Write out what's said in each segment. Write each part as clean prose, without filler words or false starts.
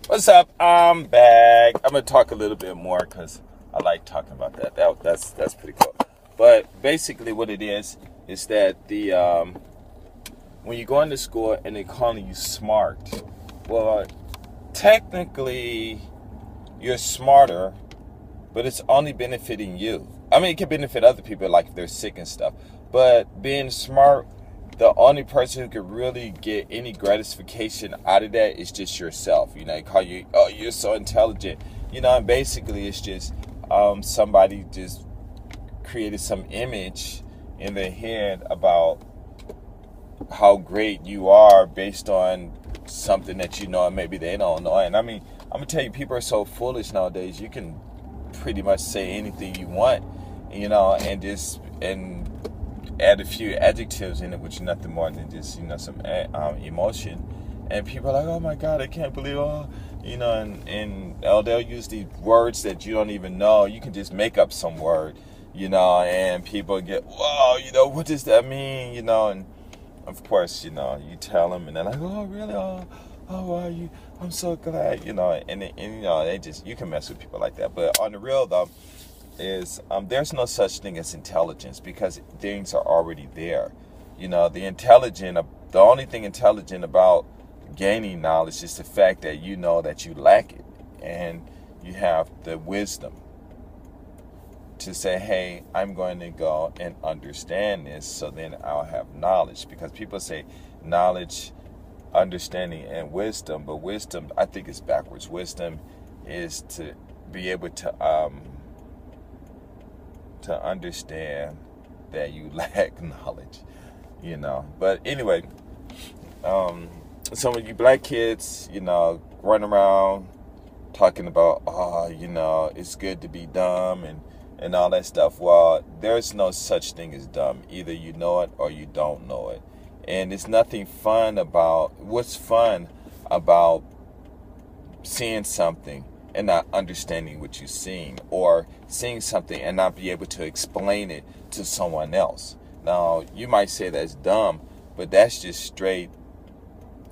What's up? I'm back. I'm gonna talk a little bit more because I like talking about that. That's pretty cool. But basically, what it is that the when you go into school and they're calling you smart, well, technically you're smarter, but it's only benefiting you. I mean, it can benefit other people, like if they're sick and stuff. But being smart, the only person who could really get any gratification out of that is just yourself. You know, they call you, oh, you're so intelligent. You know, and basically it's just somebody just created some image in their head about how great you are based on something that you know and maybe they don't know. And I mean, I'm gonna tell you, people are so foolish nowadays. You can pretty much say anything you want, you know, and add a few adjectives in it, which is nothing more than just, you know, some emotion. And people are like, oh my God, I can't believe, you know, and they'll use these words that you don't even know. You can just make up some word, you know, and people get, whoa, you know, what does that mean, you know? And of course, you know, you tell them and they're like, oh, really? Oh, wow, I'm so glad, you know, and you know, you can mess with people like that. But on the real though, is there's no such thing as intelligence because things are already there. You know, the only thing intelligent about gaining knowledge is the fact that you know that you lack it and you have the wisdom to say, hey, I'm going to go and understand this so then I'll have knowledge. Because people say knowledge, understanding, and wisdom, but wisdom, I think, is backwards. Wisdom is to be able to understand that you lack knowledge, you know. But anyway, some of you black kids, you know, run around talking about, oh, you know, it's good to be dumb and all that stuff. Well, there's no such thing as dumb. Either you know it or you don't know it. And it's nothing fun about, what's fun about seeing something and not understanding what you're seeing, or seeing something and not be able to explain it to someone else. Now, you might say that's dumb, but that's just straight,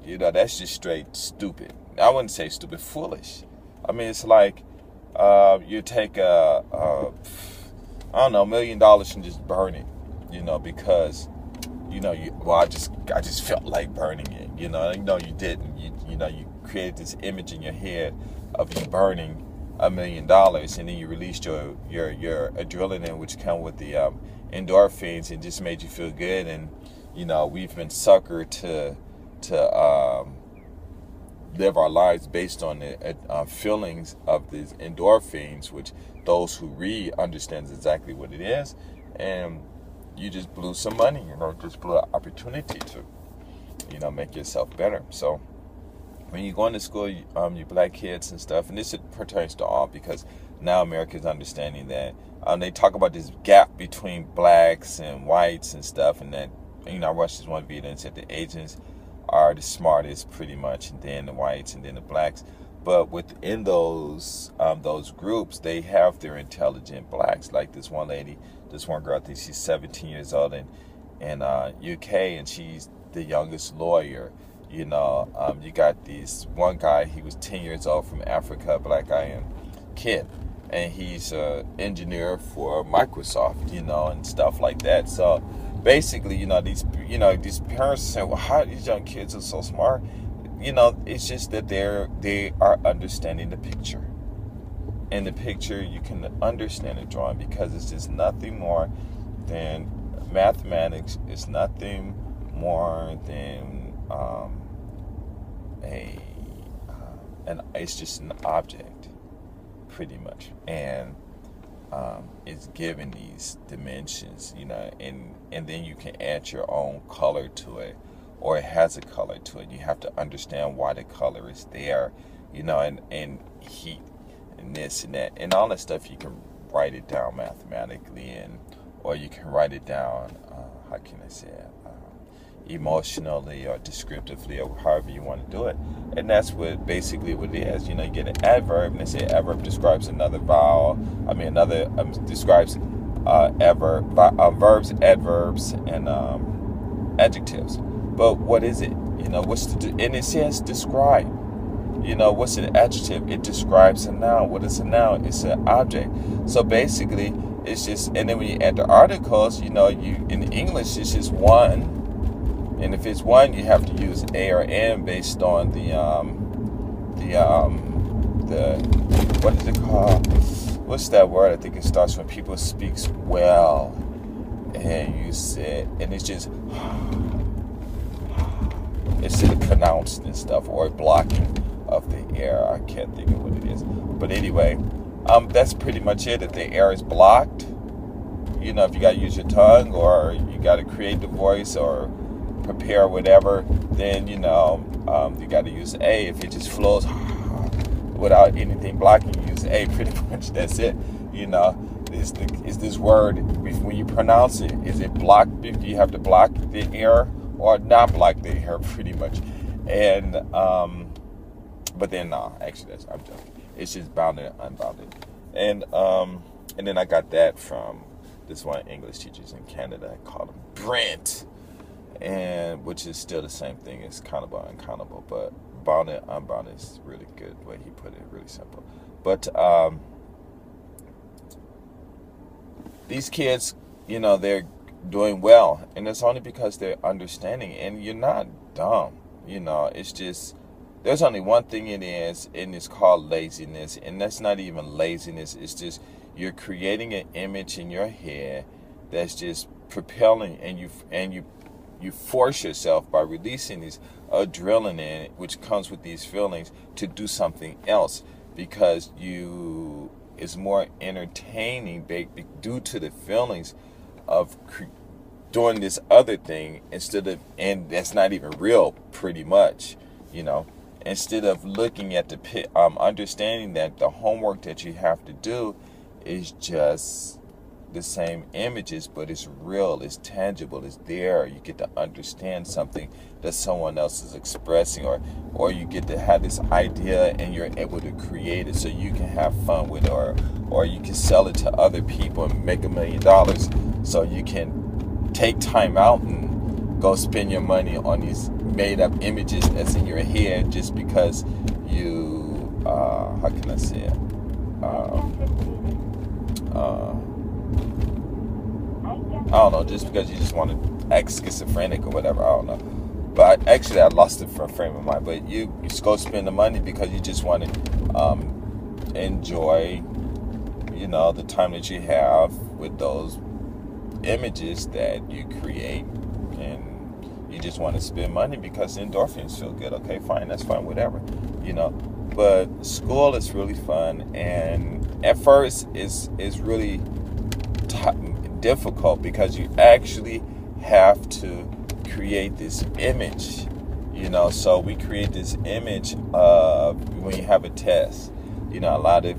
you know, that's just straight stupid. I wouldn't say stupid, foolish. I mean, it's like you take I don't know, $1 million and just burn it, you know, because, you know, I just felt like burning it, you know. No, you didn't. You know, you created this image in your head of you burning $1 million, and then you released your adrenaline, which come with the endorphins, and just made you feel good. And you know, we've been suckered to live our lives based on the feelings of these endorphins, which those who read understands exactly what it is. And you just blew some money, you know, just blew an opportunity to, you know, make yourself better. So when you go into school, you black kids and stuff, and this pertains to all, because now America's understanding that they talk about this gap between blacks and whites and stuff, and that, you know, Russians want to be there and said the Asians are the smartest pretty much, and then the whites, and then the blacks. But within those groups, they have their intelligent blacks. Like this one girl, I think she's 17 years old in UK, and she's the youngest lawyer. You know, you got this one guy, he was 10 years old from Africa, a black guy, and kid, and he's an engineer for Microsoft, you know, and stuff like that. So basically, you know, these parents say, well, how these young kids are so smart? You know, it's just that they are understanding the picture. In the picture, you can understand the drawing, because it's just nothing more than mathematics. It's nothing more than it's just an object, pretty much, and it's given these dimensions, you know, and then you can add your own color to it, or it has a color to it. You have to understand why the color is there, you know, and heat and this and that and all that stuff. You can write it down mathematically, or you can write it down, how can I say it, emotionally or descriptively, or however you want to do it. And that's basically what it is. You know, you get an adverb, and they say adverb describes another vowel. Describes verbs, adverbs, and adjectives. But what is it? You know, and it says describe. You know, what's an adjective? It describes a noun. What is a noun? It's an object. So basically, it's just, and then when you add the articles, you know, you in English, it's just one. And if it's one, you have to use a or an based on the what is it called? What's that word? I think it starts when people speaks well, and you said, and it's just instead of pronounced and stuff, or blocking of the air. I can't think of what it is, but anyway, that's pretty much it. If the air is blocked, you know, if you got to use your tongue, or you got to create the voice, or prepare whatever, then you know, you got to use a. If it just flows without anything blocking, you use a. Pretty much that's it. You know, is this word, when you pronounce it, is it blocked? Do you have to block the air or not block the air? Pretty much. And but then no, actually I'm joking. It's just bounded and unbounded. And then I got that from this one English teachers in Canada. I called him Brent, and which is still the same thing as countable and uncountable, but bounded, unbounded is really good the way he put it, really simple. But these kids, you know, they're doing well, and it's only because they're understanding. And you're not dumb, you know. It's just there's only one thing it is, and it's called laziness. And that's not even laziness. It's just you're creating an image in your head that's just propelling, and you force yourself by releasing these adrenaline, which comes with these feelings, to do something else because it's more entertaining due to the feelings of doing this other thing and that's not even real, pretty much, you know. Instead of looking at understanding that the homework that you have to do is just the same images, but it's real, it's tangible, it's there. You get to understand something that someone else is expressing, or you get to have this idea and you're able to create it so you can have fun with it, or you can sell it to other people and make $1 million, so you can take time out and go spend your money on these made up images that's in your head just because you how can I say it, I don't know, just because you just want to act schizophrenic or whatever, I don't know. But actually, I lost it for a frame of mind. But you just go spend the money because you just want to enjoy, you know, the time that you have with those images that you create, and you just want to spend money because endorphins feel good. Okay, fine, that's fine, whatever, you know. But school is really fun, and at first it's really difficult because you actually have to create this image, you know. So we create this image of when you have a test, you know. A lot of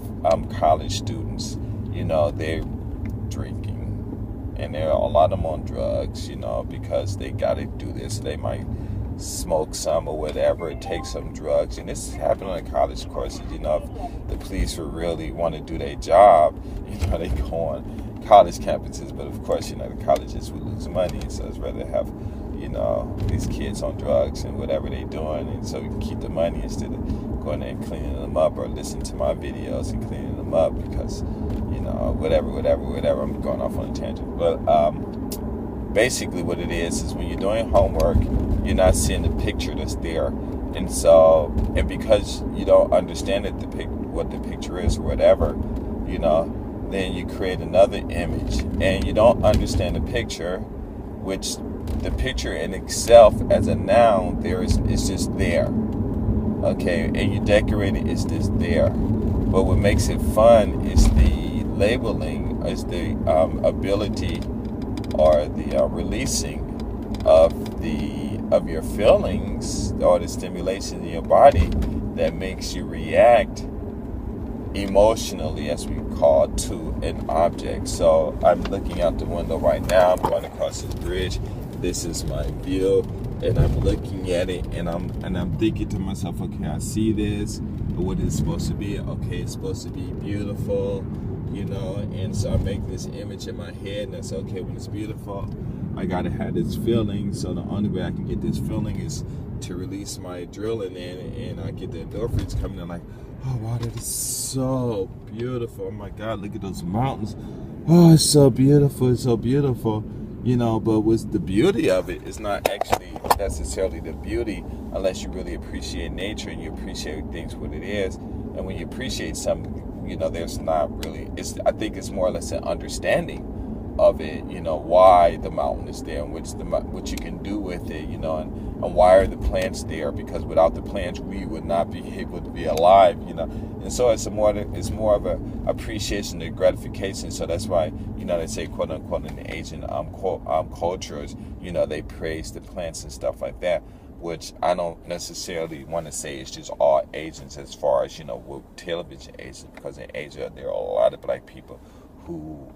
college students, you know, they're drinking, and there are a lot of them on drugs, you know, because they got to do this. They might smoke some or whatever, take some drugs, and this is happening on college courses. You know, if the police would really want to do their job, you know, they go on college campuses, but of course, you know, the colleges would lose money, so it's rather have, you know, these kids on drugs and whatever they're doing, and so we can keep the money instead of going there and cleaning them up, or listening to my videos and cleaning them up because, you know, whatever. I'm going off on a tangent, but basically what it is when you're doing homework, you're not seeing the picture that's there, and because you don't understand what the picture is or whatever, you know, then you create another image, and you don't understand the picture, which the picture in itself as a noun it's just there, okay, and you decorate it, it's just there. But what makes it fun is the labeling, is the ability or the releasing of your feelings, or the stimulation in your body that makes you react emotionally, as we call, to an object. So I'm looking out the window right now. I'm going across this bridge. This is my view, and I'm looking at it, and I'm thinking to myself, okay, I see this. What is it supposed to be? Okay, it's supposed to be beautiful, you know. And so I make this image in my head, and I say, okay, when it's beautiful, I gotta have this feeling. So the only way I can get this feeling is to release my adrenaline and I get the endorphins coming in like, oh wow, that is so beautiful. Oh my God, look at those mountains. Oh, it's so beautiful, it's so beautiful. But what's the beauty of it is not actually necessarily the beauty unless you really appreciate nature and you appreciate things what it is. And when you appreciate something, there's not really, I think it's more or less an understanding of it, why the mountain is there and what you can do with it, and why are the plants there, because without the plants we would not be able to be alive, and so it's more of a appreciation and gratification. So that's why, they say, quote unquote, in the Asian cultures, they praise the plants and stuff like that, which I don't necessarily want to say it's just all Asians as far as, with television Asians, because in Asia there are a lot of black people who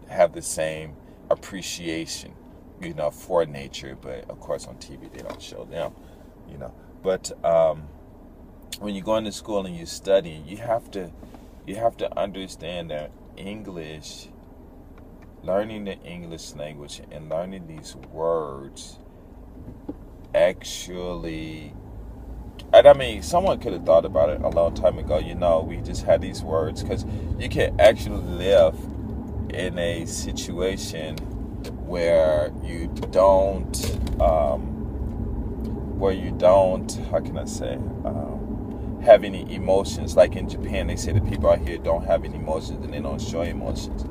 have the same appreciation, for nature, but of course on TV they don't show them, But when you go into school and you study, you have to understand that English, learning the English language and learning these words actually, and I mean, someone could have thought about it a long time ago, we just had these words, because you can actually live in a situation where you don't, how can I say, have any emotions. Like in Japan, they say that people out here don't have any emotions and they don't show emotions.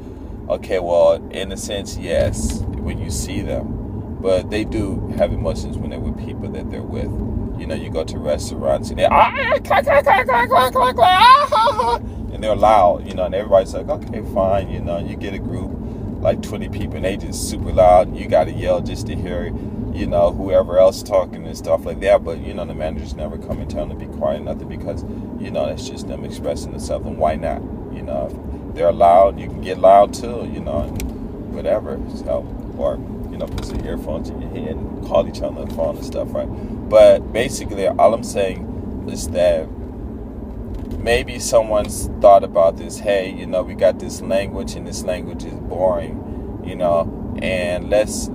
Okay, well, in a sense, yes, when you see them, but they do have emotions when they're with people that they're with. You go to restaurants and they're and they're loud, and everybody's like, okay, fine, you get a group like 20 people and they just super loud and you got to yell just to hear, whoever else talking and stuff like that. But, the managers never come and tell them to be quiet, nothing, because, that's just them expressing themselves. And why not? If they're loud, you can get loud too, and whatever. So, or, put some earphones in your head and call each other on the phone and stuff, right? But basically, all I'm saying is that maybe someone's thought about this. Hey, we got this language and this language is boring, and let's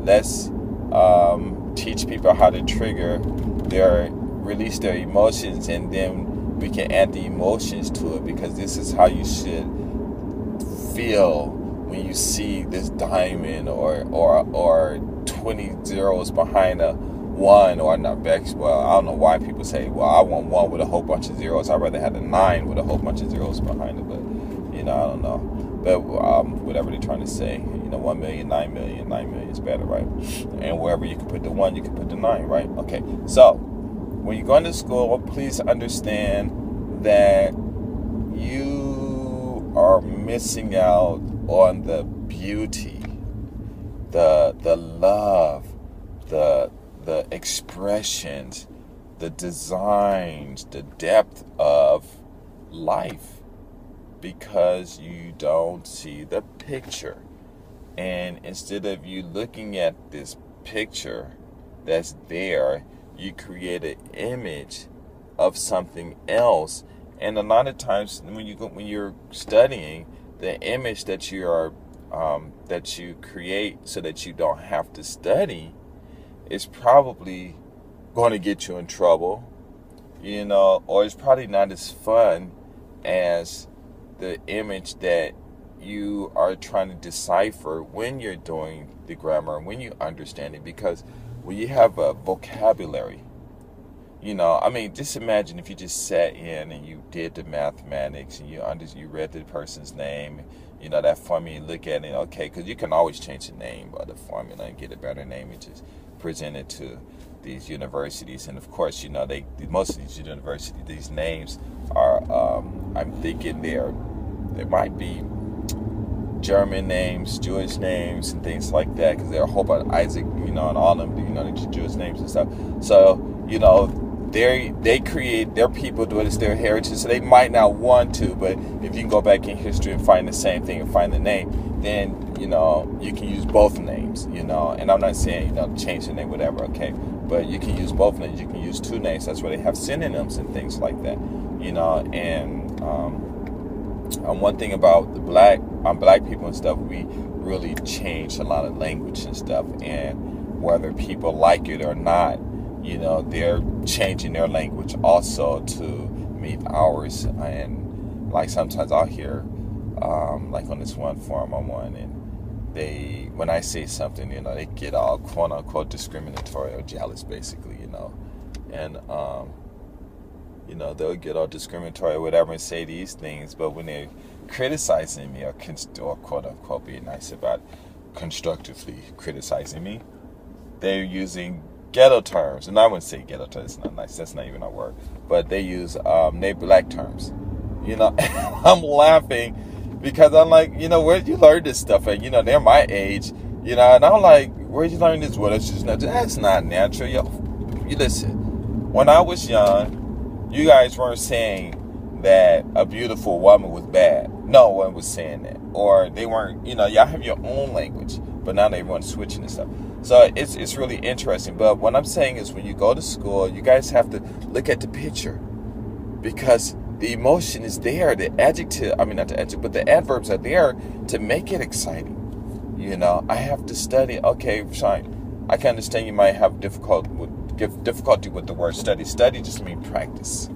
teach people how to release their emotions, and then we can add the emotions to it, because this is how you should feel when you see this diamond or 20 zeros behind a one, or not back. Well, I don't know why people say, well, I want one with a whole bunch of zeros. I'd rather have a 9 with a whole bunch of zeros behind it, but I don't know. But whatever they're trying to say, 1 million, 9 million, 9 million is better, right? And wherever you can put the 1, you can put the 9, right? Okay, so when you go into school, please understand that you are missing out on the beauty, the love, the expressions, the designs, the depth of life, because you don't see the picture. And instead of you looking at this picture that's there, you create an image of something else. And a lot of times when you're studying, the image that you create so that you don't have to study is probably going to get you in trouble, or it's probably not as fun as the image that you are trying to decipher when you're doing the grammar, when you understand it. Because when you have a vocabulary, just imagine if you just sat in and you did the mathematics and you read the person's name, that formula, you look at it, okay, because you can always change the name of the formula and get a better name and just present it to these universities. And of course, most of these universities, these names are, I'm thinking they might be German names, Jewish names, and things like that, because there are a whole bunch of Isaac, and all of them, the Jewish names and stuff. So, they create their people, do it as their heritage, so they might not want to, but if you can go back in history and find the same thing and find the name, then, you can use both names, and I'm not saying, change the name, whatever, okay, but you can use both names, you can use two names, that's why they have synonyms and things like that, and one thing about the black people and stuff, we really changed a lot of language and stuff, and whether people like it or not, you know, they're changing their language also to meet ours. And like sometimes I'll hear, like on this one forum I'm on, and when I say something, you know, they get all quote unquote discriminatory or jealous, basically, you know, and you know, they'll get all discriminatory or whatever and say these things, but when they're criticizing me or quote unquote being nice about constructively criticizing me, they're using ghetto terms. And I wouldn't say ghetto terms, it's not nice, that's not even a word, but they use they black terms, you know. I'm laughing because I'm like, you know, where'd you learn this stuff at? You know, they're my age, you know, and I'm like, where'd you learn this? Well, it's just not, that's not natural. Yo, you listen, when I was young, you guys weren't saying that a beautiful woman was bad. No one was saying that. Or they weren't, you know, y'all have your own language, but now everyone's switching and stuff. So it's really interesting. But what I'm saying is when you go to school, you guys have to look at the picture, because the emotion is there. The adjective, I mean, not the adjective, but the adverbs are there to make it exciting. You know, I have to study. Okay, fine. I can understand you might have difficulty with the word study. Study just means practice.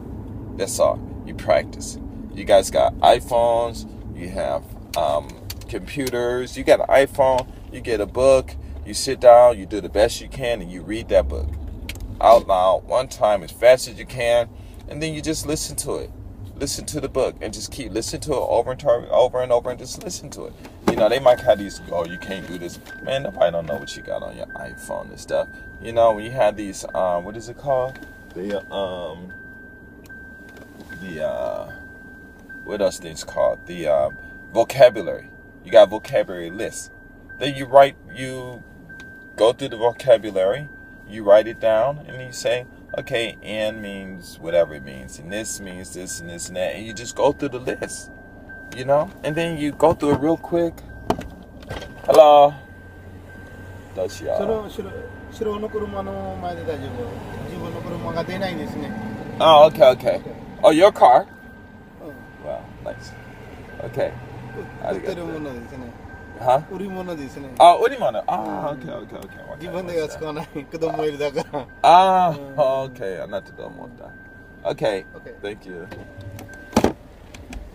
That's all. You practice. You guys got iPhones. You have computers. You got an iPhone. You get a book. You sit down. You do the best you can, and you read that book out loud one time as fast as you can, and then you just listen to it. Listen to the book and just keep listening to it over and over and just listen to it. You know, they might have these, oh, you can't do this. Man, nobody don't know what you got on your iPhone and stuff. You know, when you have these, what is it called? What else things called? The vocabulary. You got vocabulary lists. Then you go through the vocabulary, you write it down, and you say, okay, and means whatever it means, and this means this and this and that, and you just go through the list, you know, and then you go through it real quick. Hello. 白の車の前で大丈夫。自分の車が出ないんですね。 Oh, okay. Oh, your car? Wow, nice. Okay. 売ってるものですね。 Huh? 売り物ですね。 Oh, okay. Okay. 自分では使わない。子供いるだから。 Okay. I'm not the dumb one. Okay. Okay. Thank you.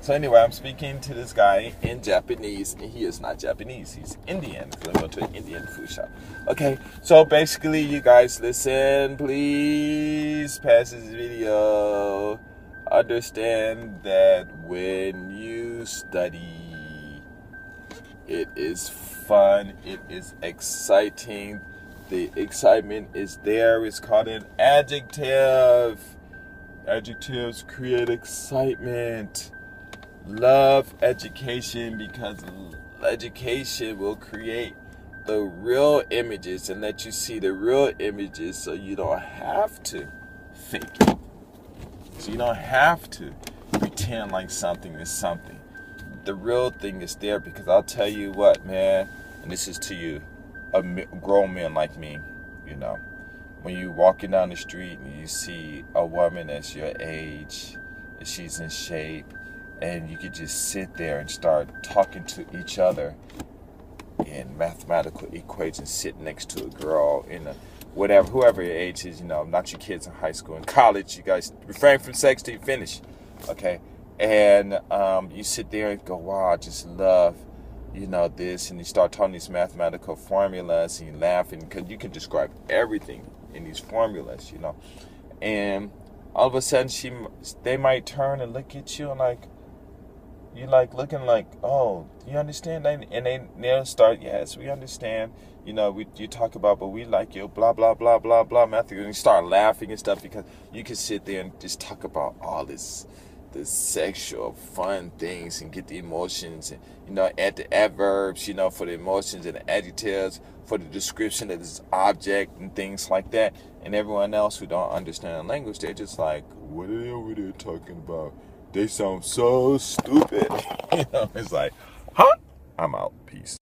So anyway, I'm speaking to this guy in Japanese, and he is not Japanese. He's Indian, because I go to an Indian food shop. Okay, so basically, you guys listen, please. Pass this video. Understand that when you study, it is fun. It is exciting. The excitement is there. It's called an adjective. Adjectives create excitement. Love education, because education will create the real images and let you see the real images, so you don't have to fake it. So you don't have to pretend like something is something. The real thing is there, because I'll tell you what, man, and this is to you, grown men like me, you know, when you walking down the street and you see a woman that's your age and she's in shape, and you could just sit there and start talking to each other in mathematical equations, sit next to a girl in a whatever, whoever your age is, you know, not your kids in high school. In college, you guys refrain from sex till you finish, okay? And you sit there and go, wow, I just love, you know, this, and you start talking these mathematical formulas, and you laugh, and because you can describe everything in these formulas, you know, and all of a sudden they might turn and look at you and like, you like looking like, oh, you understand? And they'll start, yes, we understand. You know, you talk about, but we like you, blah, blah, blah, blah, blah, Matthew. And you start laughing and stuff, because you can sit there and just talk about all this sexual fun things and get the emotions, and, you know, add the adverbs, you know, for the emotions, and the adjectives for the description of this object and things like that. And everyone else who don't understand the language, they're just like, what are they over there talking about? They sound so stupid. You know, it's like, huh? I'm out. Peace.